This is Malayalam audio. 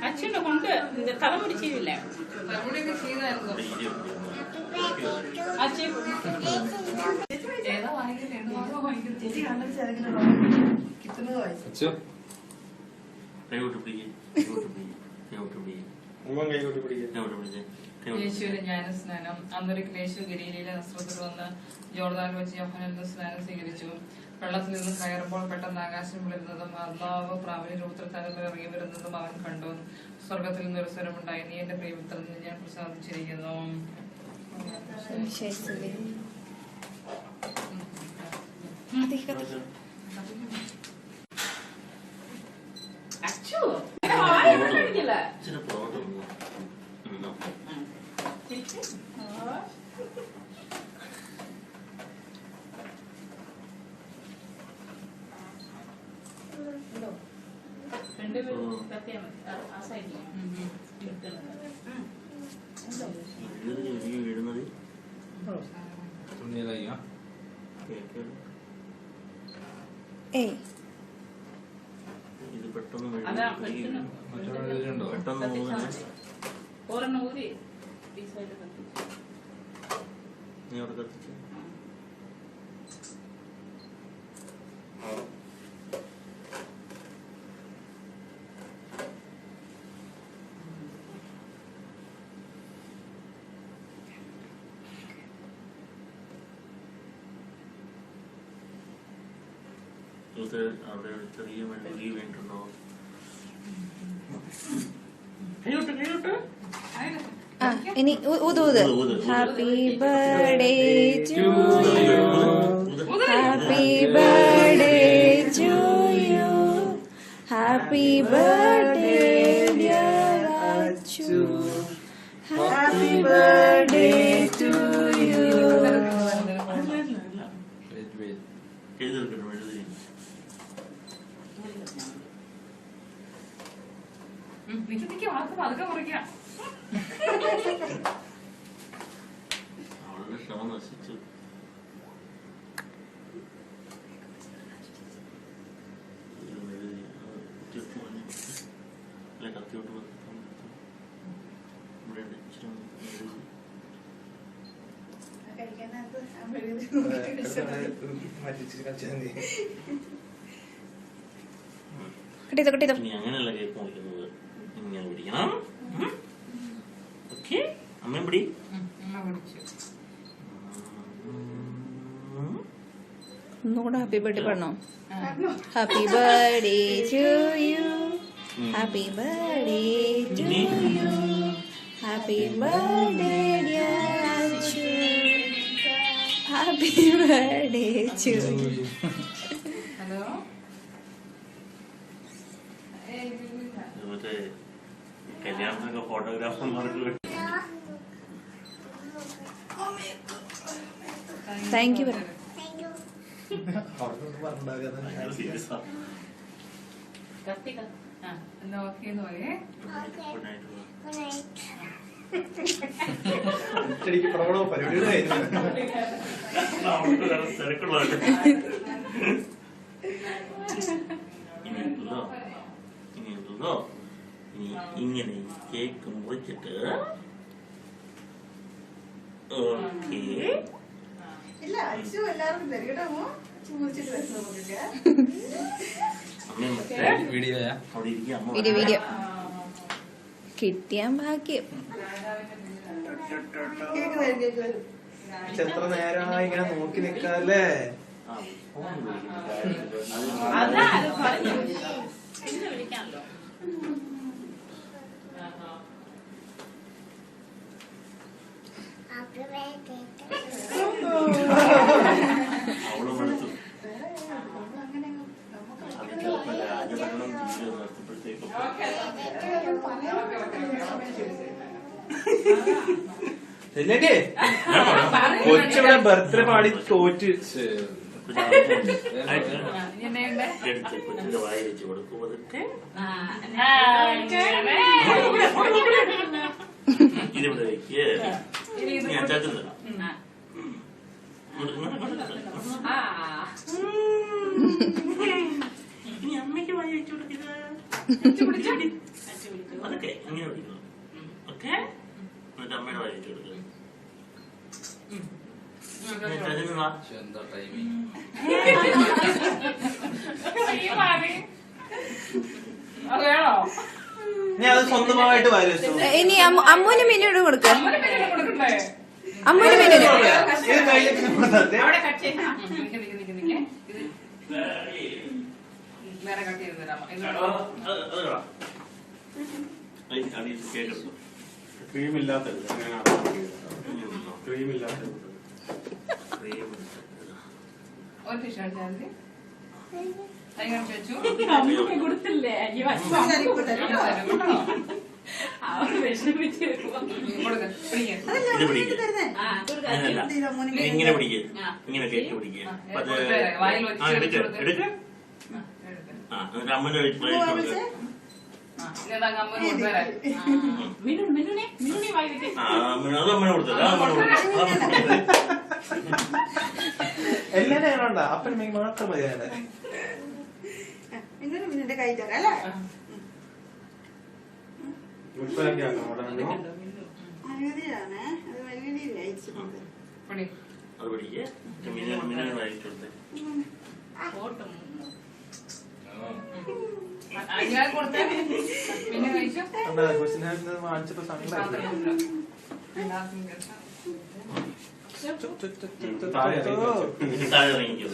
അച്ഛനെ കൊണ്ട് തലമുടി ചെയ്തില്ലേ യേശുവിന്റെ ജ്ഞാനസ്നാനം. അന്നൊരിക്കൽ യേശു ഗലീലയിലെ നസ്രത്തിൽ വന്ന് ജോർദാനിൽ വെച്ച് യോഹന്നാന്റെ സ്നാനം സ്വീകരിച്ചു. വെള്ളത്തിൽ നിന്ന് കയറുമ്പോൾ പെട്ടെന്ന് ആകാശം വിളിരുന്നതും ആത്മാവ് പ്രാവിന്റെ രൂപത്തിൽ തലത്തിൽ ഇറങ്ങി വരുന്നതും അവൻ കണ്ടു. സ്വർഗത്തിൽ നിന്ന് ഒരു സ്വരമുണ്ടായി, നീ എന്റെ പ്രിയപുത്രൻ, ഞാൻ പ്രസാദിച്ചിരിക്കുന്നു. അവിടെ ചെറിയ വണ്ടി വേണ്ടുണ്ടോ? ഇനി ഊത്. Happy birthday to you, happy birthday to you, happy birthday dear Achu, happy birthday to you. അതൊക്കെ മുറിക്കാം. അവളുടെ ശ്രമം നശിച്ചു. കത്തിയോട്ട് അങ്ങനെയല്ല കേക്ക് മുറിക്കുന്നത്, ഇങ്ങനെ പിടിക്കണം. ഓക്കെ, അമ്മയും പിടി. ഒന്നുകൂടെ ഹാപ്പി ബർത്ത്ഡേ പറഞ്ഞോ. Happy birthday to you, happy birthday to you, happy birthday dear Achu, happy birthday to you. Hello, മറ്റേ കല്യാണത്തിനൊക്കെ ഫോട്ടോഗ്രാഫർമാർക്ക് താങ്ക് യു. ഇങ്ങനെ കേക്ക് മുറിച്ചിട്ട് ഓക്കെ. വീഡിയോ കിട്ടിയാ ഭാഗ്യം. എത്ര നേരമായി ഇങ്ങനെ നോക്കി നിക്കാല്ലേ? അവള് മടുത്തു. അത് ചിലപ്പോ രാജഭരണം നിർത്തപ്പോഴത്തേക്കും ഇല്ലെങ്കിൽ കൊച്ചിവിടെ ബർത്ത്ഡേ പാടി തോറ്റ് എടുത്ത് കൊച്ചിന്റെ വായി വെച്ച് കൊടുക്കും അതൊക്കെ ഇതിവിടെ വെക്ക് ഞാൻ ചാക്കുന്നത് ഇനി അമ്മയ്ക്ക് വായി വെച്ച് കൊടുക്കുക അതൊക്കെ ഇങ്ങനെ പിടിക്കണം ഓക്കെ എന്നിട്ട് അമ്മയുടെ വായി വെച്ച് കൊടുക്കുക എന്താ ടൈമിങ് അത് വേണോ? ഞാൻ അത് സ്വന്തമായിട്ട് വാരി വെച്ചു ഇനി അമ്മൂന് മിന്നോട് കൊടുക്ക. അമ്മന് പേര് കൊടുക്കണ്ടേ? അമ്മൂന് മിന്നോട് ഇത് കഴിഞ്ഞിട്ട് അവിടെ കട്ട് ചെയ്ത് നിക്ക്. ഇത് വേറെ കട്ട് ചെയ്ത് തരാമോ? ക്രീമില്ലാത്തത് ക്രീമില്ലാത്തത് ഒരു ഫിഷ് അടിച്ചാൽ മതി. കൈ കാണിച്ച് വെച്ചു. കൊടുത്തില്ലേ കൊടുക്ക്. പിടിക്ക്. ഇത് പിടിക്കുക അങ്ങനല്ല ഇങ്ങനെ പിടിക്കുക ഇങ്ങനെ കയറ്റി പിടിക്കുക അപ്പൊ അത് വായിൽ വെച്ച് എടുക്ക എടുക്ക ആ, എടുക്ക്. ആ എന്നിട്ട് അമ്മന്റെ വായി കൊടുക്കുക ആ, ഇനി അത് അങ്ങ് അമ്മൂന് കൊടുത്തേരെ. മിന്നുനെ വായി വെച്ച് ആ അത് അമ്മനെ കൊടുത്തത് എല്ലാരും വേണ്ട അപ്പൻ മെയ് മാത്രം മതി ഞാൻ മിന്നിന്റെ കൈ തരാം അല്ലേ? അങ്ങനെയാണ് അത് വലിയ അയച്ചിട്ടുണ്ട്. പിടി. അത് പിടിക്കുക മിനിമം വായി കൊടുത്തേ ഞാൻ കൊടുത്തേ. പിന്നെ കഴിച്ചു. വാങ്ങിച്ചപ്പോ സങ്കടം എല്ലാവർക്കും താഴെ ഇറങ്ങിക്കോ